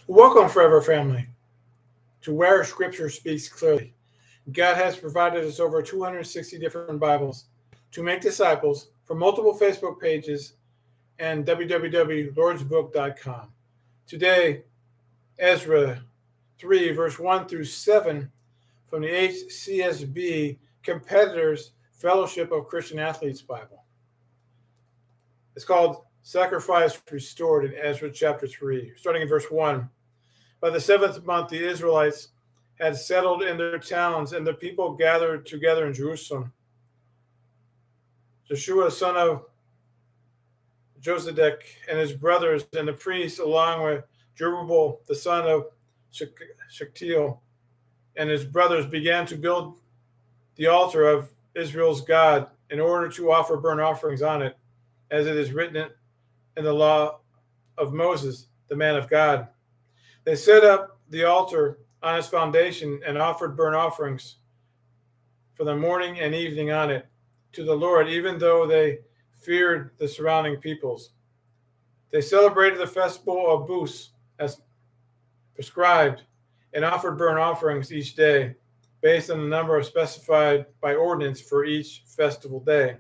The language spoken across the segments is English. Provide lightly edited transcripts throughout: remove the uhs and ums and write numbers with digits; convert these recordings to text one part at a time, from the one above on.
Welcome, Forever Family, to Where Scripture Speaks Clearly. God has provided us over 260 different Bibles to make disciples for multiple Facebook pages and www.lordsbook.com. Today, Ezra 3, verse 1 through 7 from the HCSB Competitors Fellowship of Christian Athletes Bible. It's called Sacrifice Restored in Ezra chapter 3, starting in verse 1. By the 7th month, the Israelites had settled in their towns, and the people gathered together in Jerusalem. Joshua, son of Josedek, and his brothers, and the priests, along with Jerubbaal, the son of Shealtiel, and his brothers, began to build the altar of Israel's God in order to offer burnt offerings on it, as it is written in the law of Moses, the man of God. They set up the altar on its foundation and offered burnt offerings for the morning and evening on it to the Lord, even though they feared the surrounding peoples. They celebrated the festival of Booths as prescribed and offered burnt offerings each day based on the number specified by ordinance for each festival day.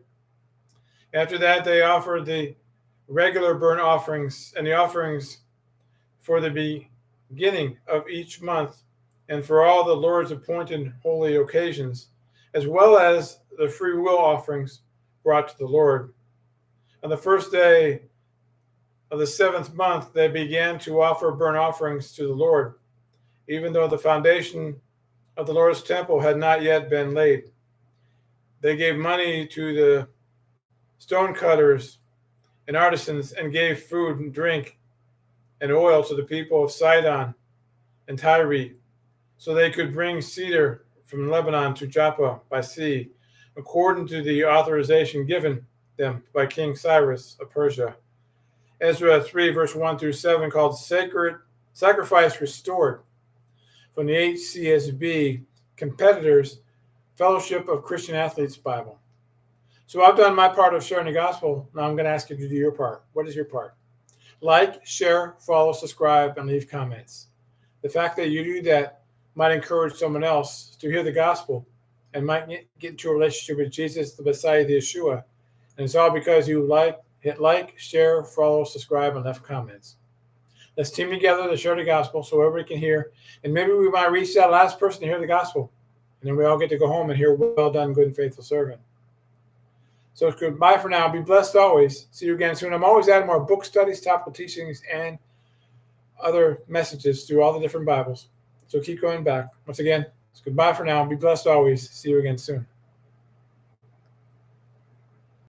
After that, they offered the regular burnt offerings and the offerings for the beginning of each month and for all the Lord's appointed holy occasions, as well as the free will offerings brought to the Lord. On the first day of the 7th month, they began to offer burnt offerings to the Lord, even though the foundation of the Lord's temple had not yet been laid. They gave money to the stonecutters and artisans and gave food and drink and oil to the people of Sidon and Tyre, so they could bring cedar from Lebanon to Joppa by sea, according to the authorization given them by King Cyrus of Persia. Ezra 3, verse 1 through 7, called Sacred Sacrifice Restored, from the HCSB Competitors Fellowship of Christian Athletes Bible. So I've done my part of sharing the gospel. Now I'm going to ask you to do your part. What is your part? Like, share, follow, subscribe, and leave comments. The fact that you do that might encourage someone else to hear the gospel and might get into a relationship with Jesus, the Messiah, the Yeshua. And it's all because you hit like, share, follow, subscribe, and left comments. Let's team together to share the gospel so everybody can hear. And maybe we might reach that last person to hear the gospel. And then we all get to go home and hear, well done, good and faithful servant. So it's goodbye for now. Be blessed always. See you again soon. I'm always adding more book studies, topical teachings, and other messages through all the different Bibles. So keep going back. Once again, it's goodbye for now. Be blessed always. See you again soon.